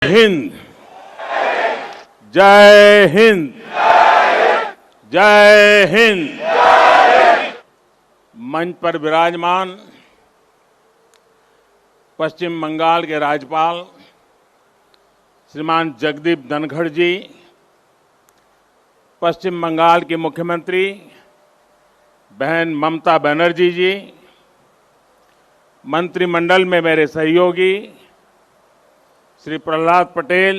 हिंद। जय हिंद। जय हिंद। मंच पर विराजमान पश्चिम बंगाल के राज्यपाल श्रीमान जगदीप धनखड़ जी, पश्चिम बंगाल की मुख्यमंत्री बहन ममता बनर्जी जी, मंत्रिमंडल में मेरे सहयोगी श्री प्रहलाद पटेल,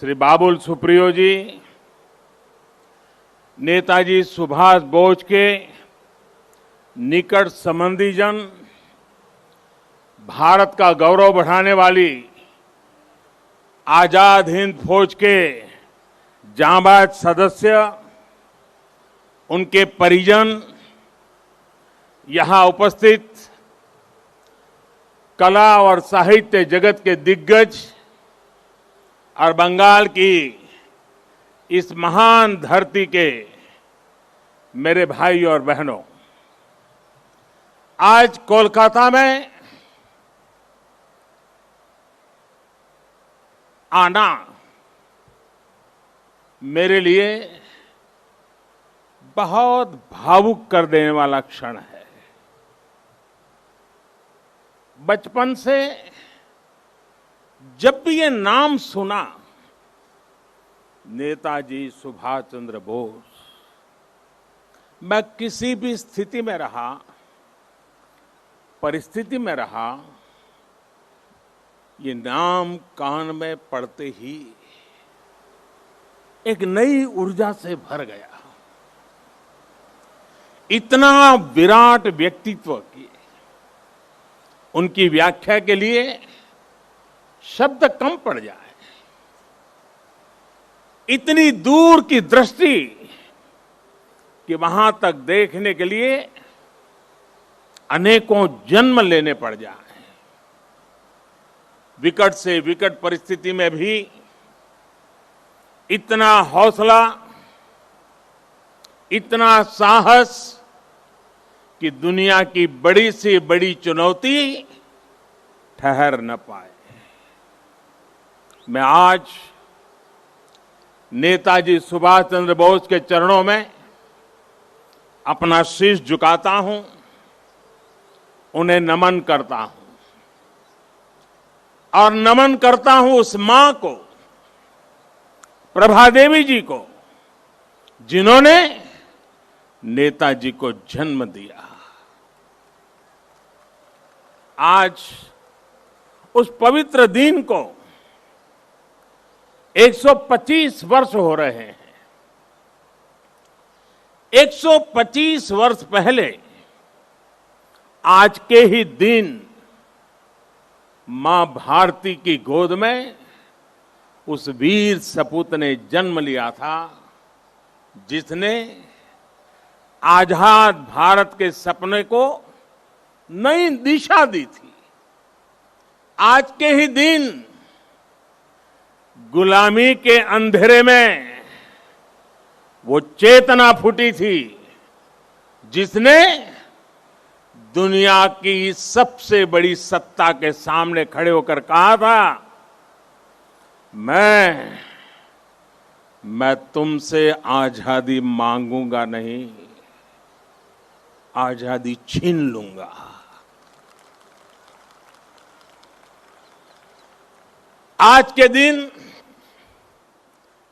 श्री बाबुल सुप्रियो जी, नेताजी सुभाष बोस के निकट संबंधीजन, भारत का गौरव बढ़ाने वाली आजाद हिंद फौज के जांबाज सदस्य, उनके परिजन, यहां उपस्थित कला और साहित्य जगत के दिग्गज और बंगाल की इस महान धरती के मेरे भाई और बहनों, आज कोलकाता में आना मेरे लिए बहुत भावुक कर देने वाला क्षण है। बचपन से जब भी ये नाम सुना, नेताजी सुभाष चंद्र बोस, मैं किसी भी स्थिति में रहा, परिस्थिति में रहा, ये नाम कान में पड़ते ही एक नई ऊर्जा से भर गया। इतना विराट व्यक्तित्व की उनकी व्याख्या के लिए शब्द कम पड़ जाए। इतनी दूर की दृष्टि कि वहां तक देखने के लिए अनेकों जन्म लेने पड़ जाए। विकट से विकट परिस्थिति में भी इतना हौसला, इतना साहस कि दुनिया की बड़ी से बड़ी चुनौती ठहर न पाए। मैं आज नेताजी सुभाष चंद्र बोस के चरणों में अपना शीश झुकाता हूं, उन्हें नमन करता हूं और नमन करता हूं उस मां को, प्रभा देवी जी को, जिन्होंने नेताजी को जन्म दिया। आज उस पवित्र दिन को 125 वर्ष हो रहे हैं। 125 वर्ष पहले आज के ही दिन मां भारती की गोद में उस वीर सपूत ने जन्म लिया था, जिसने आजाद भारत के सपने को नई दिशा दी थी। आज के ही दिन गुलामी के अंधेरे में वो चेतना फूटी थी, जिसने दुनिया की सबसे बड़ी सत्ता के सामने खड़े होकर कहा था, मैं तुमसे आजादी मांगूंगा नहीं, आजादी छीन लूंगा। आज के दिन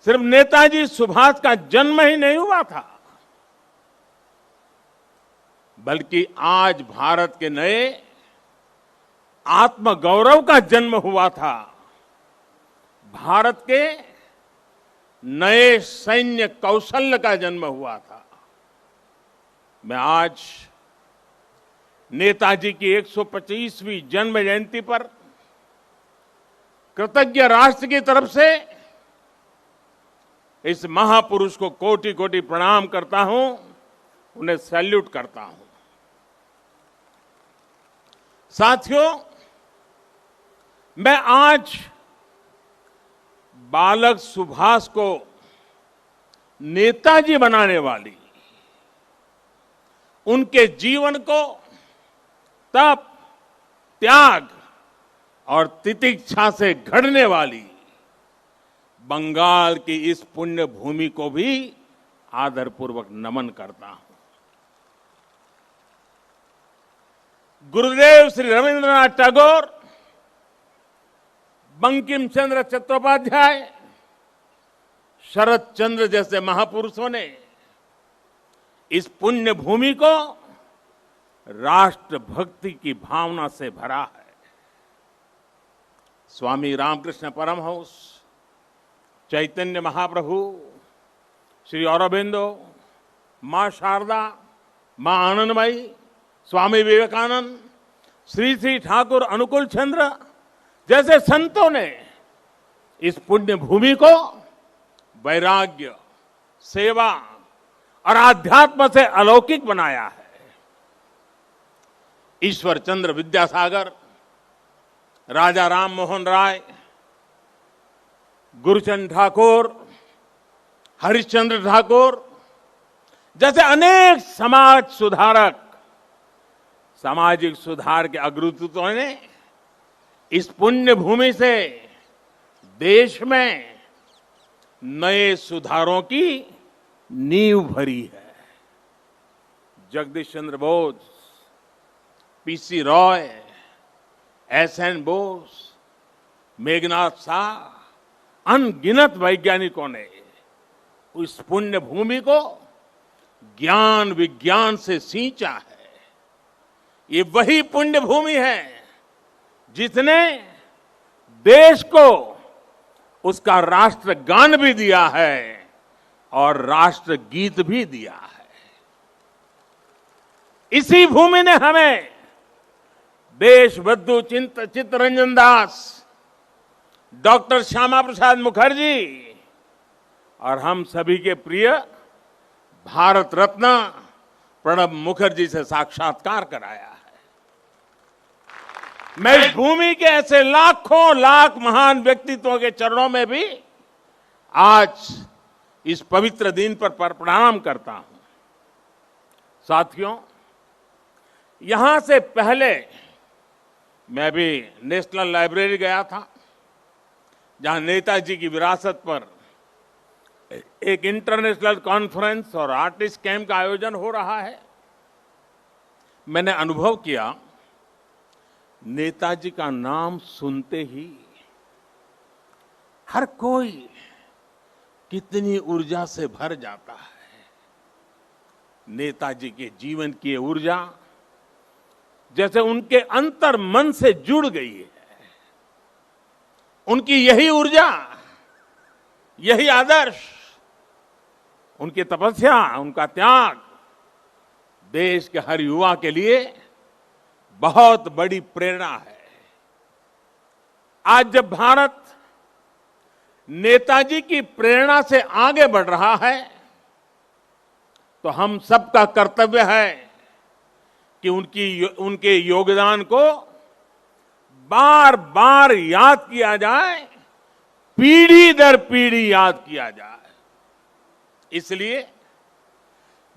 सिर्फ नेताजी सुभाष का जन्म ही नहीं हुआ था, बल्कि आज भारत के नए आत्मगौरव का जन्म हुआ था। भारत के नए सैन्य कौशल्य का जन्म हुआ था। मैं आज नेताजी की 125वीं जन्म जयंती पर कृतज्ञ राष्ट्र की तरफ से इस महापुरुष को कोटि कोटि प्रणाम करता हूं, उन्हें सैल्यूट करता हूं। साथियों, मैं आज बालक सुभाष को नेताजी बनाने वाली उनके जीवन को तप, त्याग और तितिक्षा से घड़ने वाली बंगाल की इस पुण्य भूमि को भी आदरपूर्वक नमन करता हूं। गुरुदेव श्री रविंद्रनाथ टैगोर, बंकिम चंद्र चट्टोपाध्याय, शरद चंद्र जैसे महापुरुषों ने इस पुण्य भूमि को राष्ट्रभक्ति की भावना से भरा है। स्वामी रामकृष्ण परमहंस, चैतन्य महाप्रभु, श्री अरबिंदो, मां शारदा, मां आनंदमयी, स्वामी विवेकानंद, श्री श्री ठाकुर अनुकूल चंद्र जैसे संतों ने इस पुण्य भूमि को वैराग्य, सेवा और आध्यात्म से अलौकिक बनाया है। ईश्वर चंद्र विद्यासागर, राजा राम मोहन राय, गुरुचंद ठाकुर, हरिश्चंद्र ठाकुर जैसे अनेक समाज सुधारक, सामाजिक सुधार के अग्रदूतों ने इस पुण्य भूमि से देश में नए सुधारों की नींव भरी है। जगदीश चंद्र बोस, पीसी रॉय, एसएन बोस, मेघनाथ शाह, अनगिनत वैज्ञानिकों ने उस पुण्य भूमि को ज्ञान विज्ञान से सींचा है। ये वही पुण्य भूमि है जिसने देश को उसका राष्ट्रगान भी दिया है और राष्ट्रगीत भी दिया है। इसी भूमि ने हमें देशबंधु चित्तरंजन दास, डॉक्टर श्यामा प्रसाद मुखर्जी और हम सभी के प्रिय भारत रत्न प्रणब मुखर्जी से साक्षात्कार कराया है। मैं इस भूमि के ऐसे लाखों लाख महान व्यक्तित्वों के चरणों में भी आज इस पवित्र दिन पर प्रणाम करता हूं। साथियों, यहां से पहले मैं भी नेशनल लाइब्रेरी गया था, जहां नेताजी की विरासत पर एक इंटरनेशनल कॉन्फ्रेंस और आर्टिस्ट कैंप का आयोजन हो रहा है। मैंने अनुभव किया, नेताजी का नाम सुनते ही हर कोई कितनी ऊर्जा से भर जाता है। नेताजी के जीवन की ऊर्जा जैसे उनके अंतर मन से जुड़ गई है। उनकी यही ऊर्जा, यही आदर्श, उनकी तपस्या, उनका त्याग देश के हर युवा के लिए बहुत बड़ी प्रेरणा है। आज जब भारत नेताजी की प्रेरणा से आगे बढ़ रहा है, तो हम सबका कर्तव्य है कि उनके योगदान को बार बार याद किया जाए, पीढ़ी दर पीढ़ी याद किया जाए। इसलिए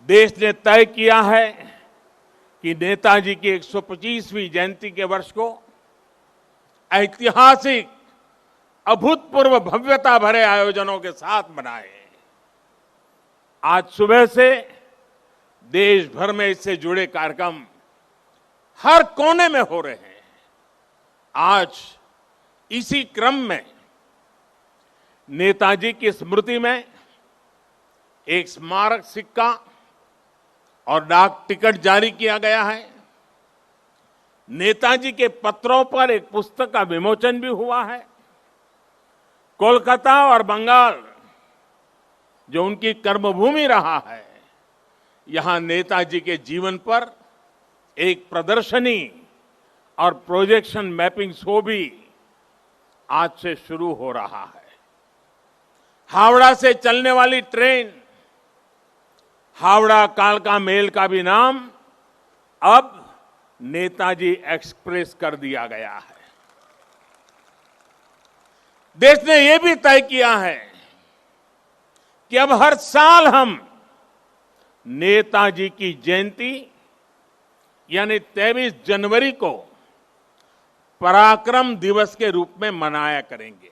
देश ने तय किया है कि नेताजी की 125वीं जयंती के वर्ष को ऐतिहासिक, अभूतपूर्व भव्यता भरे आयोजनों के साथ मनाए। आज सुबह से देश भर में इससे जुड़े कार्यक्रम हर कोने में हो रहे हैं। आज इसी क्रम में नेताजी की स्मृति में एक स्मारक सिक्का और डाक टिकट जारी किया गया है। नेताजी के पत्रों पर एक पुस्तक का विमोचन भी हुआ है। कोलकाता और बंगाल, जो उनकी कर्मभूमि रहा है, यहां नेताजी के जीवन पर एक प्रदर्शनी और प्रोजेक्शन मैपिंग शो भी आज से शुरू हो रहा है। हावड़ा से चलने वाली ट्रेन हावड़ा कालका मेल का भी नाम अब नेताजी एक्सप्रेस कर दिया गया है। देश ने यह भी तय किया है कि अब हर साल हम नेताजी की जयंती यानी 23 जनवरी को पराक्रम दिवस के रूप में मनाया करेंगे।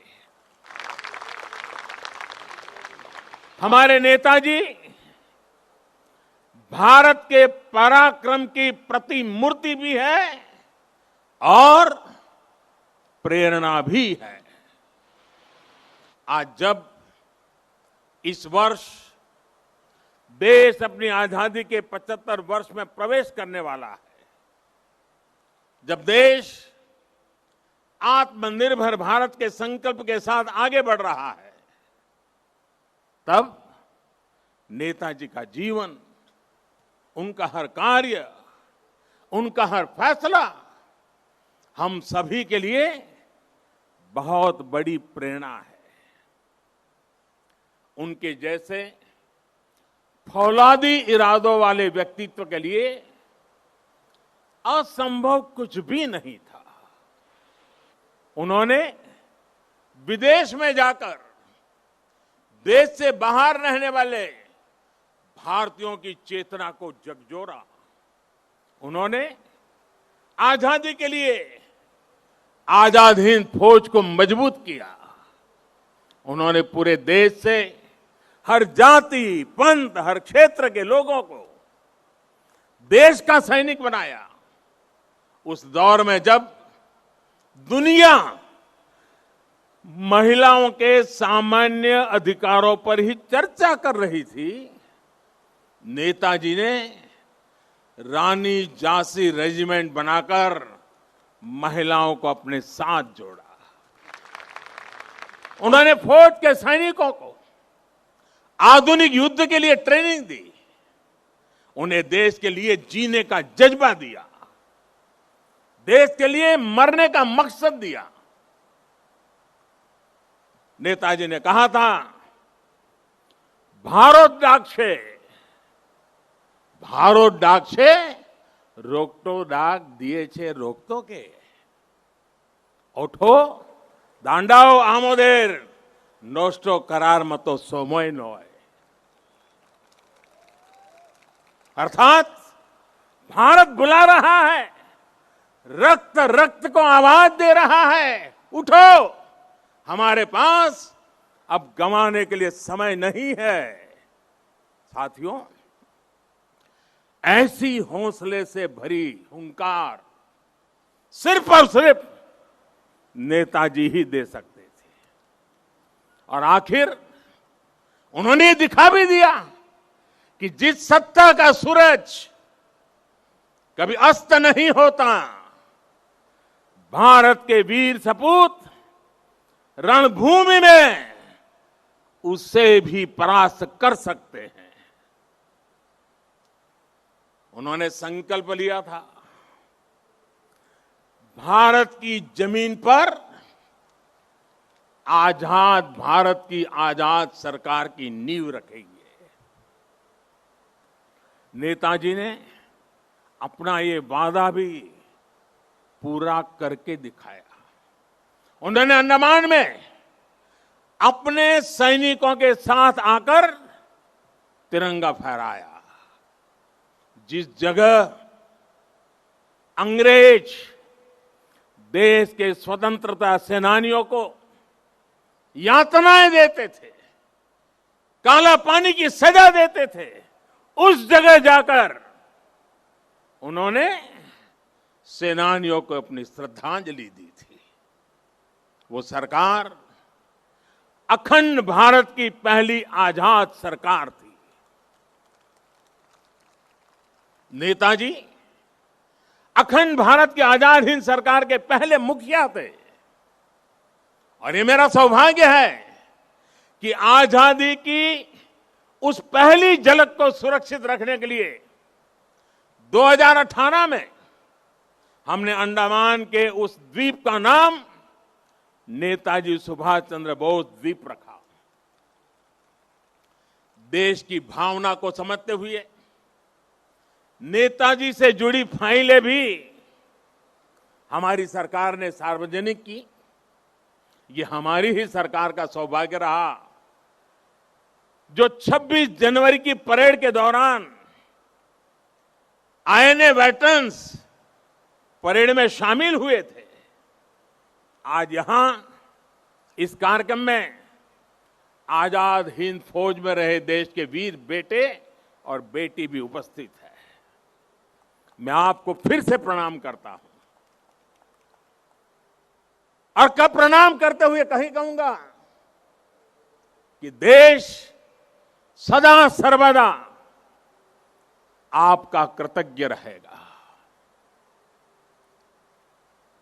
हमारे नेताजी भारत के पराक्रम की प्रतिमूर्ति भी है और प्रेरणा भी है। आज जब इस वर्ष देश अपनी आजादी के 75 वर्ष में प्रवेश करने वाला है, जब देश आत्मनिर्भर भारत के संकल्प के साथ आगे बढ़ रहा है, तब नेताजी का जीवन, उनका हर कार्य, उनका हर फैसला हम सभी के लिए बहुत बड़ी प्रेरणा है। उनके जैसे फौलादी इरादों वाले व्यक्तित्व के लिए असंभव कुछ भी नहीं था। उन्होंने विदेश में जाकर देश से बाहर रहने वाले भारतीयों की चेतना को झकझोरा। उन्होंने आजादी के लिए आजाद हिंद फौज को मजबूत किया। उन्होंने पूरे देश से हर जाति, पंथ, हर क्षेत्र के लोगों को देश का सैनिक बनाया। उस दौर में जब दुनिया महिलाओं के सामान्य अधिकारों पर ही चर्चा कर रही थी, नेताजी ने रानी झांसी रेजिमेंट बनाकर महिलाओं को अपने साथ जोड़ा। उन्होंने फौज के सैनिकों को आधुनिक युद्ध के लिए ट्रेनिंग दी। उन्हें देश के लिए जीने का जज्बा दिया, देश के लिए मरने का मकसद दिया। नेताजी ने कहा था, भारत डाक से रोकटो डाक दिए छे रोकतो के, ओठो दांडाओ आमोदेर नोस्टो करार मतो सोमोय नोय। अर्थात भारत बुला रहा है, रक्त रक्त को आवाज दे रहा है, उठो, हमारे पास अब गंवाने के लिए समय नहीं है। साथियों, ऐसी हौसले से भरी हुंकार सिर्फ और सिर्फ नेताजी ही दे सकते थे। और आखिर उन्होंने दिखा भी दिया कि जिस सत्ता का सूरज कभी अस्त नहीं होता, भारत के वीर सपूत रणभूमि में उससे भी परास्त कर सकते हैं। उन्होंने संकल्प लिया था, भारत की जमीन पर आजाद भारत की आजाद सरकार की नींव रखेंगे। नेताजी ने अपना ये वादा भी पूरा करके दिखाया। उन्होंने अंडमान में अपने सैनिकों के साथ आकर तिरंगा फहराया। जिस जगह अंग्रेज देश के स्वतंत्रता सेनानियों को यातनाएं देते थे, काला पानी की सजा देते थे, उस जगह जाकर उन्होंने सेनानियों को अपनी श्रद्धांजलि दी थी। वो सरकार अखंड भारत की पहली आजाद सरकार थी। नेताजी अखंड भारत की आजाद हिंद सरकार के पहले मुखिया थे। और ये मेरा सौभाग्य है कि आजादी की उस पहली झलक को सुरक्षित रखने के लिए 2018 में हमने अंडमान के उस द्वीप का नाम नेताजी सुभाष चंद्र बोस द्वीप रखा। देश की भावना को समझते हुए नेताजी से जुड़ी फाइलें भी हमारी सरकार ने सार्वजनिक की। ये हमारी ही सरकार का सौभाग्य रहा जो 26 जनवरी की परेड के दौरान आईएनए वेटरन्स परेड में शामिल हुए थे। आज यहां इस कार्यक्रम में आजाद हिंद फौज में रहे देश के वीर बेटे और बेटी भी उपस्थित है। मैं आपको फिर से प्रणाम करता हूं और कब प्रणाम करते हुए कहीं कहूंगा कि देश सदा सर्वदा आपका कृतज्ञ रहेगा,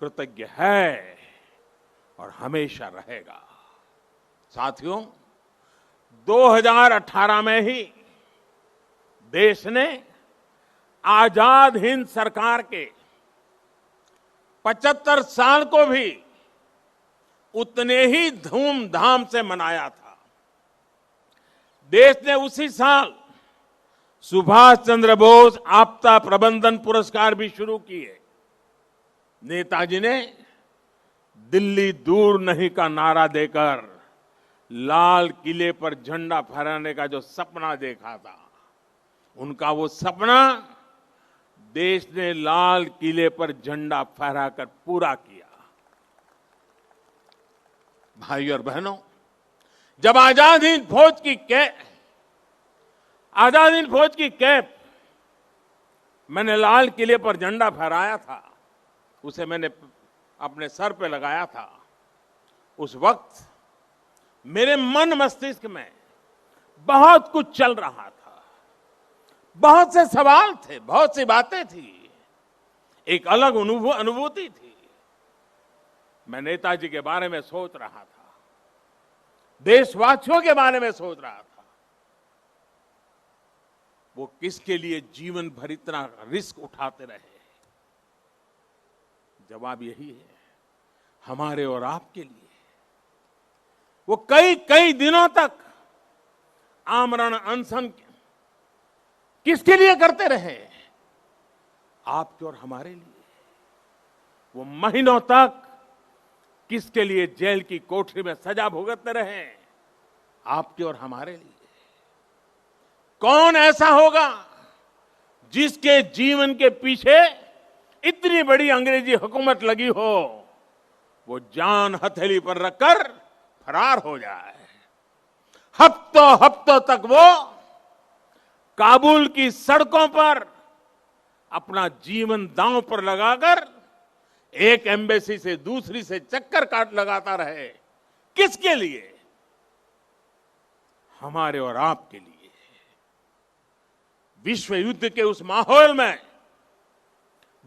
कृतज्ञ है और हमेशा रहेगा। साथियों, 2018 में ही देश ने आजाद हिंद सरकार के 75 साल को भी उतने ही धूमधाम से मनाया था। देश ने उसी साल सुभाष चंद्र बोस आपदा प्रबंधन पुरस्कार भी शुरू किए। नेताजी ने दिल्ली दूर नहीं का नारा देकर लाल किले पर झंडा फहराने का जो सपना देखा था, उनका वो सपना देश ने लाल किले पर झंडा फहराकर पूरा किया। भाइयों और बहनों, जब आजाद हिंद फौज की कैप मैंने लाल किले पर झंडा फहराया था, उसे मैंने अपने सर पे लगाया था, उस वक्त मेरे मन मस्तिष्क में बहुत कुछ चल रहा था, बहुत से सवाल थे, बहुत सी बातें थी, एक अलग अनुभूति थी। मैं नेताजी के बारे में सोच रहा था, देशवासियों के बारे में सोच रहा था। वो किसके लिए जीवन भर इतना रिस्क उठाते रहे? जवाब यही है, हमारे और आपके लिए। वो कई दिनों तक आमरण अनशन किसके लिए करते रहे? आपके और हमारे लिए। वो महीनों तक किसके लिए जेल की कोठरी में सजा भुगतते रहे? आपके और हमारे लिए। कौन ऐसा होगा जिसके जीवन के पीछे इतनी बड़ी अंग्रेजी हुकूमत लगी हो, वो जान हथेली पर रखकर फरार हो जाए? हफ्तों तक वो काबुल की सड़कों पर अपना जीवन दांव पर लगाकर एक एम्बेसी से दूसरी से चक्कर काट लगाता रहे। किसके लिए? हमारे और आपके लिए। विश्व युद्ध के उस माहौल में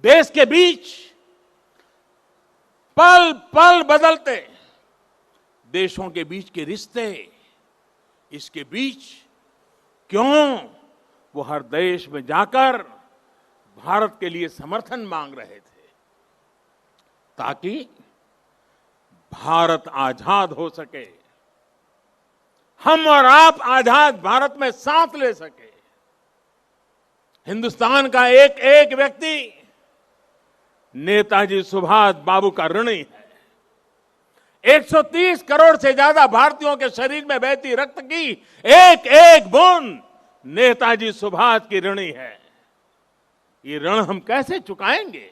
देश के बीच पल पल बदलते देशों के बीच के रिश्ते, इसके बीच क्यों वो हर देश में जाकर भारत के लिए समर्थन मांग रहे थे, ताकि भारत आजाद हो सके, हम और आप आजाद भारत में सांस ले सके। हिंदुस्तान का एक एक व्यक्ति नेताजी सुभाष बाबू का ऋणी है। 130 करोड़ से ज्यादा भारतीयों के शरीर में बहती रक्त की एक एक बूंद नेताजी सुभाष की ऋणी है। ये ऋण हम कैसे चुकाएंगे?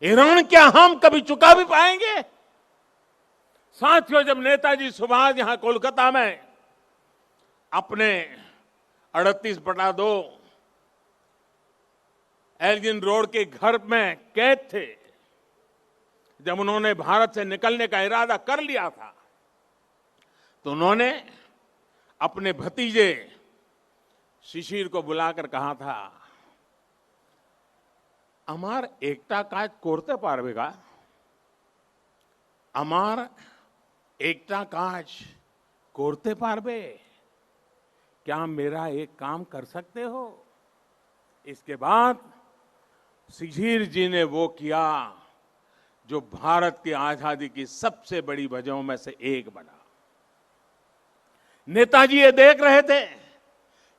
ये ऋण क्या हम कभी चुका भी पाएंगे? साथियों, जब नेताजी सुभाष यहां कोलकाता में अपने 38/2 एल्गिन रोड के घर में कैद थे, जब उन्होंने भारत से निकलने का इरादा कर लिया था, तो उन्होंने अपने भतीजे शिशिर को बुलाकर कहा था, अमार एकता काज कोरते पारबेगा? अमार एकता काज कोरते पारबे? क्या मेरा एक काम कर सकते हो? इसके बाद शिशिर जी ने वो किया जो भारत की आजादी की सबसे बड़ी वजहों में से एक बना। नेताजी ये देख रहे थे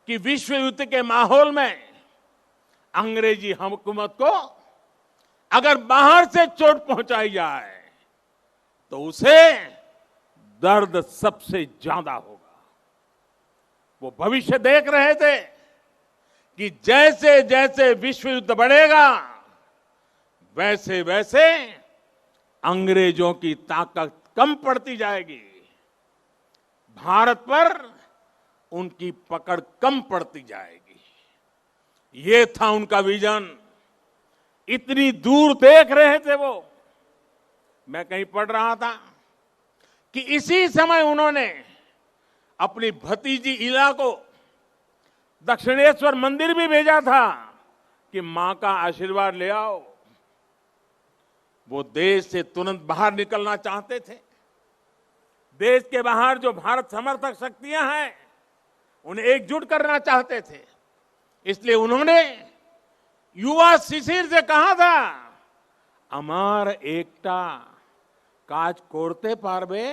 कि विश्व युद्ध के माहौल में अंग्रेजी हुकूमत को अगर बाहर से चोट पहुंचाई जाए तो उसे दर्द सबसे ज्यादा होगा। वो भविष्य देख रहे थे कि जैसे जैसे विश्व युद्ध बढ़ेगा, वैसे वैसे अंग्रेजों की ताकत कम पड़ती जाएगी, भारत पर उनकी पकड़ कम पड़ती जाएगी। ये था उनका विजन। इतनी दूर देख रहे थे वो। मैं कहीं पढ़ रहा था कि इसी समय उन्होंने अपनी भतीजी इला को दक्षिणेश्वर मंदिर भी भेजा था कि मां का आशीर्वाद ले आओ। वो देश से तुरंत बाहर निकलना चाहते थे। देश के बाहर जो भारत समर्थक शक्तियां हैं उन्हें एकजुट करना चाहते थे। इसलिए उन्होंने युवा शिशिर से कहा था, अमार एकता काज कोरते पारबे,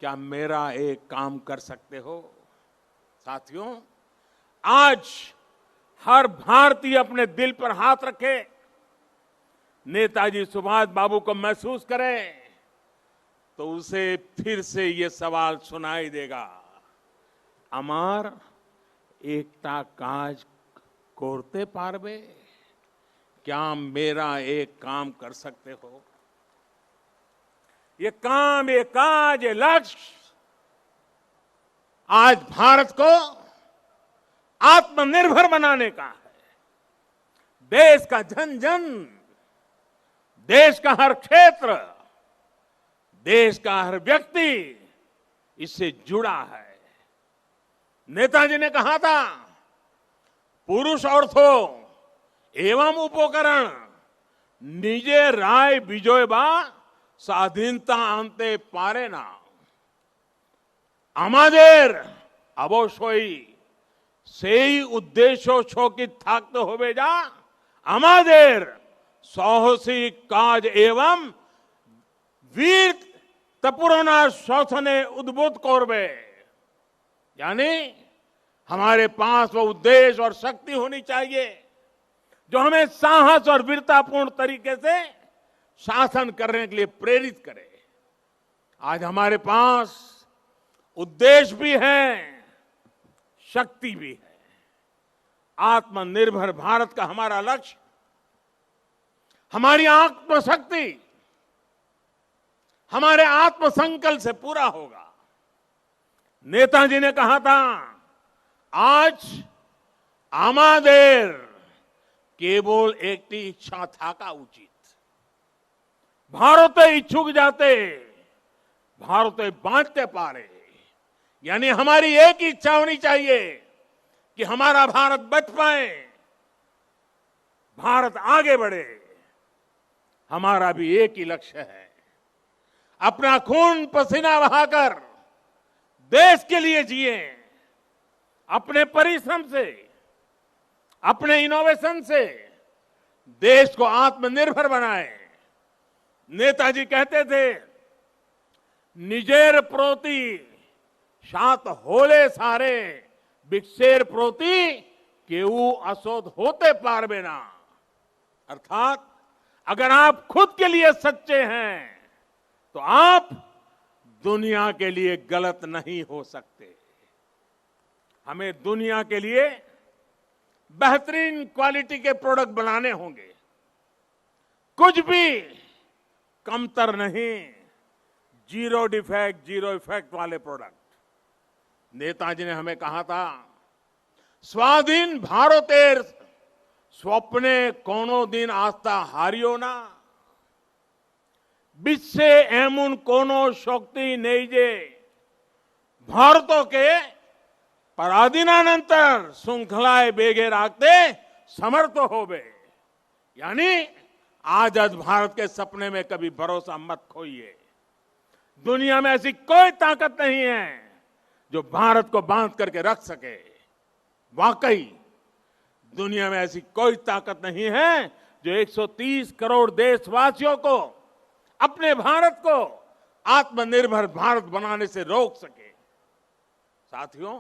क्या मेरा एक काम कर सकते हो। साथियों, आज हर भारतीय अपने दिल पर हाथ रखे, नेताजी सुभाष बाबू को महसूस करे तो उसे फिर से ये सवाल सुनाई देगा, अमार एकता काज कोरते पारबे, क्या मेरा एक काम कर सकते हो। ये काम, ये काज, ये लक्ष्य आज भारत को आत्मनिर्भर बनाने का है। देश का जन जन, देश का हर क्षेत्र, देश का हर व्यक्ति इससे जुड़ा है। नेताजी ने कहा था, पुरुष अर्थो एवं उपकरण निजे राय विजयबा স্বাধীনতা আনতে পারে না। আমাদের অবশ্যই সেই উদ্দেশ্য সকিত থাকতে হবে যা আমাদের সাহসিক কাজ এবং वीर तपुरना शोषणे उद्बुद्ध करबे। यानी हमारे पास वो उद्देश्य और शक्ति होनी चाहिए जो हमें साहस और वीरतापूर्ण तरीके से शासन करने के लिए प्रेरित करे। आज हमारे पास उद्देश्य भी है, शक्ति भी है। आत्मनिर्भर भारत का हमारा लक्ष्य, हमारी आत्मशक्ति हमारे आत्मसंकल्प से पूरा होगा। नेताजी ने कहा था, आज आमादेर केवल एक इच्छा था का उचित, भारत इच्छुक जाते भारत बांटते पारे। यानी हमारी एक इच्छा होनी चाहिए कि हमारा भारत बच पाए, भारत आगे बढ़े। हमारा भी एक ही लक्ष्य है, अपना खून पसीना बहाकर देश के लिए जिए, अपने परिश्रम से, अपने इनोवेशन से देश को आत्मनिर्भर बनाए। नेताजी कहते थे, निजेर प्रोति सात होले सारे, बिक्सेर प्रोति केऊ असोध होते पारबे ना। अर्थात अगर आप खुद के लिए सच्चे हैं तो आप दुनिया के लिए गलत नहीं हो सकते। हमें दुनिया के लिए बेहतरीन क्वालिटी के प्रोडक्ट बनाने होंगे, कुछ भी कमतर नहीं, जीरो डिफेक्ट जीरो इफेक्ट वाले प्रोडक्ट। नेताजी ने हमें कहा था, स्वाधीन भारतेर स्वप्ने कोनो दिन आस्था हारियो ना, বিশ্বে এমন কোন শক্তি নেই যে ভারতকে पराधीनानंतर श्रृंखलाएं बेगे रखते समर्थ होवे। यानी आजाद भारत के सपने में कभी भरोसा मत खोइए। दुनिया में ऐसी कोई ताकत नहीं है जो भारत को बांध करके रख सके। वाकई दुनिया में ऐसी कोई ताकत नहीं है जो 130 करोड़ देशवासियों को, अपने भारत को आत्मनिर्भर भारत बनाने से रोक सके। साथियों,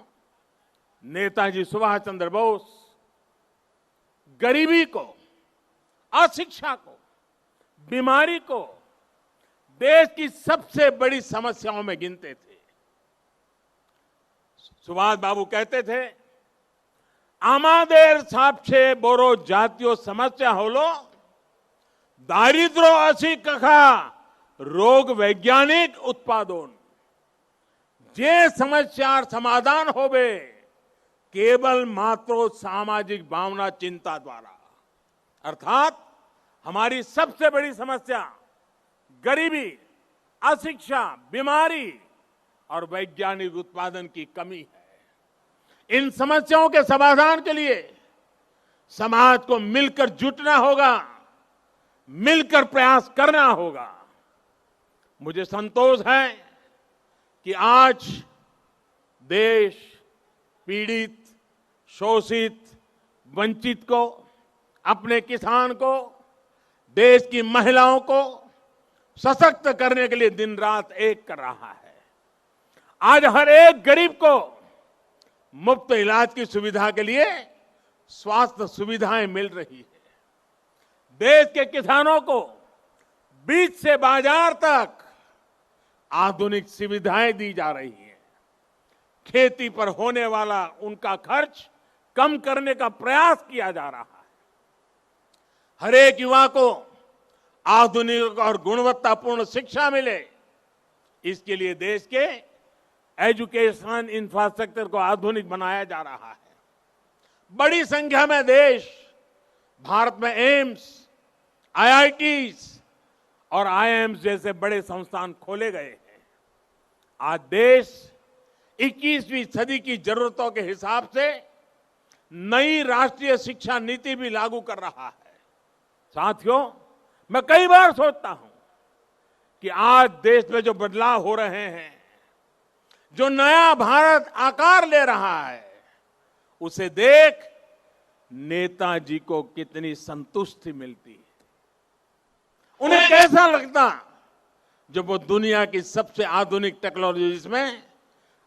नेताजी सुभाष चंद्र बोस गरीबी को, अशिक्षा को, बीमारी को देश की सबसे बड़ी समस्याओं में गिनते थे। सुभाष बाबू कहते थे, आमादेर सबसे बड़ो जातीय समस्या होलो दारिद्र्य असी कखा रोग वैज्ञानिक उत्पादन जे समस्यार समाधान होवे केवल मात्र सामाजिक भावना चिंता द्वारा। अर्थात हमारी सबसे बड़ी समस्या गरीबी, अशिक्षा, बीमारी और वैज्ञानिक उत्पादन की कमी है। इन समस्याओं के समाधान के लिए समाज को मिलकर जुटना होगा, मिलकर प्रयास करना होगा। मुझे संतोष है कि आज देश पीड़ित, शोषित, वंचित को, अपने किसान को, देश की महिलाओं को सशक्त करने के लिए दिन रात एक कर रहा है। आज हर एक गरीब को मुफ्त इलाज की सुविधा के लिए स्वास्थ्य सुविधाएं मिल रही है। देश के किसानों को बीज से बाजार तक आधुनिक सुविधाएं दी जा रही हैं। खेती पर होने वाला उनका खर्च कम करने का प्रयास किया जा रहा है। हर एक युवा को आधुनिक और गुणवत्तापूर्ण शिक्षा मिले, इसके लिए देश के एजुकेशन इंफ्रास्ट्रक्चर को आधुनिक बनाया जा रहा है। बड़ी संख्या में देश भारत में एम्स, आईआईटीज और आईआईएम्स जैसे बड़े संस्थान खोले गए हैं। आज देश 21वीं सदी की जरूरतों के हिसाब से नई राष्ट्रीय शिक्षा नीति भी लागू कर रहा है। साथियों, मैं कई बार सोचता हूं कि आज देश में जो बदलाव हो रहे हैं, जो नया भारत आकार ले रहा है, उसे देख नेताजी को कितनी संतुष्टि मिलती है। उन्हें कैसा लगता जब वो दुनिया की सबसे आधुनिक टेक्नोलॉजीज में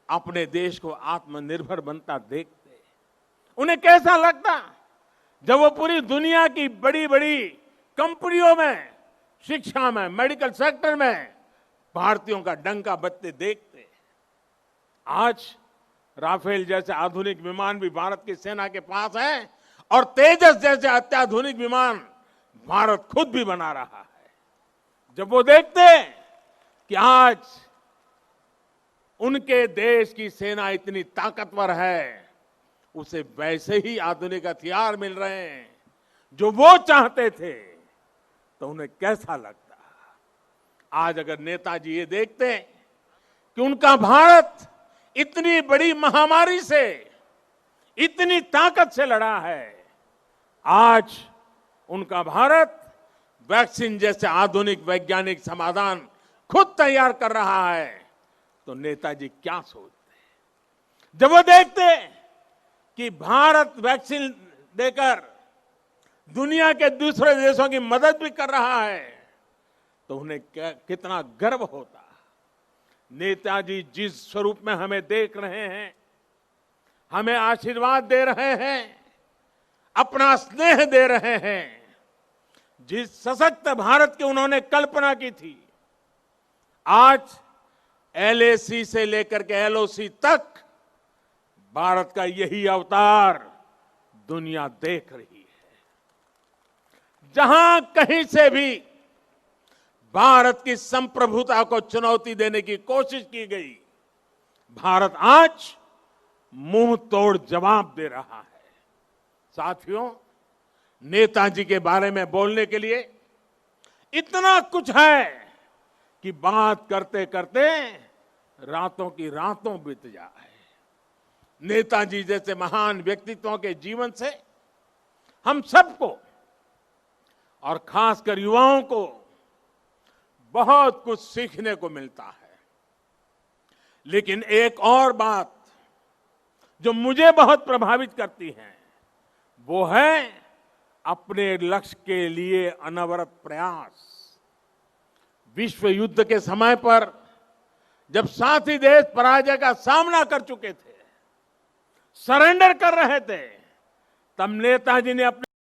अपने देश को आत्मनिर्भर बनता देखते। उन्हें कैसा लगता जब वो पूरी दुनिया की बड़ी बड़ी कंपनियों में, शिक्षा में, मेडिकल सेक्टर में भारतीयों का डंका बजते देखते। आज राफेल जैसे आधुनिक विमान भी भारत की सेना के पास हैं और तेजस जैसे अत्याधुनिक विमान भारत खुद भी बना रहा है। जब वो देखते कि आज उनके देश की सेना इतनी ताकतवर है, उसे वैसे ही आधुनिक हथियार मिल रहे हैं जो वो चाहते थे, तो उन्हें कैसा लगता। आज अगर नेताजी ये देखते कि उनका भारत इतनी बड़ी महामारी से, इतनी ताकत से लड़ा है, आज उनका भारत वैक्सीन जैसे आधुनिक वैज्ञानिक समाधान खुद तैयार कर रहा है, तो नेताजी क्या सोचते। जब वो देखते कि भारत वैक्सीन देकर दुनिया के दूसरे देशों की मदद भी कर रहा है, तो उन्हें कितना गर्व होता। नेताजी जिस स्वरूप में हमें देख रहे हैं, हमें आशीर्वाद दे रहे हैं, अपना स्नेह दे रहे हैं, जिस सशक्त भारत की उन्होंने कल्पना की थी, आज एलएसी से लेकर के एलओसी तक भारत का यही अवतार दुनिया देख रही है। जहां कहीं से भी भारत की संप्रभुता को चुनौती देने की कोशिश की गई, भारत आज मुंह तोड़ जवाब दे रहा है। साथियों, नेताजी के बारे में बोलने के लिए इतना कुछ है कि बात करते करते रातों की रातों बीत जाए। नेताजी जैसे महान व्यक्तित्वों के जीवन से हम सबको और खासकर युवाओं को बहुत कुछ सीखने को मिलता है। लेकिन एक और बात जो मुझे बहुत प्रभावित करती है, वो है अपने लक्ष्य के लिए अनवरत प्रयास। विश्व युद्ध के समय पर जब साथी देश पराजय का सामना कर चुके थे, सरेंडर कर रहे थे, तब नेताजी ने अपने